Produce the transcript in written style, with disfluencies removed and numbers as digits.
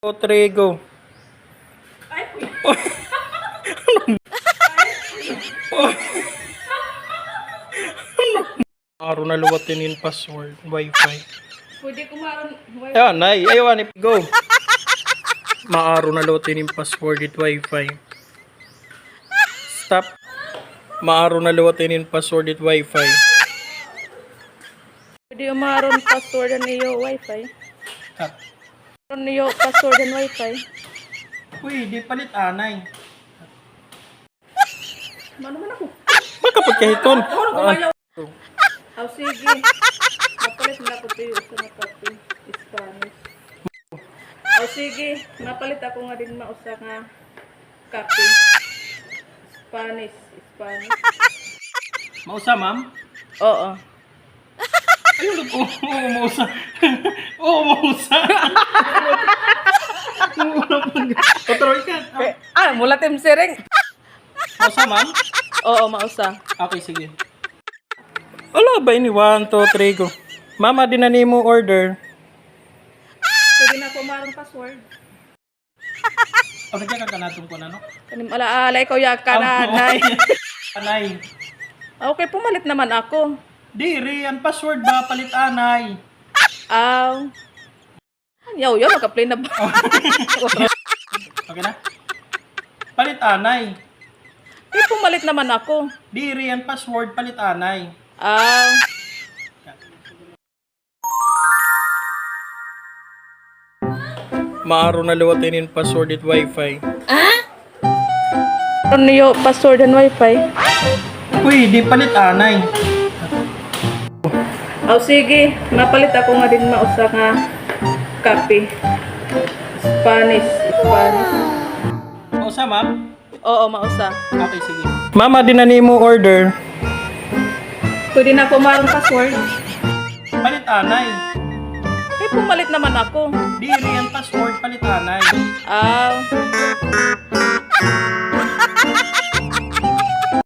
3, go. Ay, Araw na luwatin yung password, wifi. pwede kumaroon. Ayan, nay, ayaw, go. Maaro na luwatin yung password at wifi. Stop. Maaro na luwatin yung password at wifi. Pwede umaroon password niyo wifi. Cut. Niyo password and wifi. Uy, di palit anay. Mano man ako? Baka pagkahiton. Oh, sige. Napalit na ako tayo sa makapi. Spanish. Oh, sige. Napalit ako nga din mausa nga kape. Spanish. Mausa, ma'am? Oo. Ayun, oo, mausa. Oo, mausa. Patroy ka. Mula Team Sering. Mausa, ma'am? Oo, mausa. Okay, sige. Wala ba ini? 1, 2, 3, go. Mama, dinani mo order. Pwede na ako umarong password. Ano kaya kakanatong ko na, no? Kanim alaala, ikaw yaka na, nay. Anay. Okay, pumalit naman ako. Diri, ang password ba? Palit anay. Aw. Yaw, magka-play na ba? Okay na? Palit anay. Pumalit naman ako. Diri, ang password, palit anay. Aw. Maaro na luwatin yung password at wifi. Ano niyo password and wifi? Uy, di palit anay. Aw, sige. Napalit ako nga din mausa nga kape. Spanish. Mausa, ma'am? Oo, mausa. Okay, sige. Mama, dinani mo order. Pwede na ako umarong password. Palit anay. Pumalit naman ako. Diri, ang password, palit anay. Aw.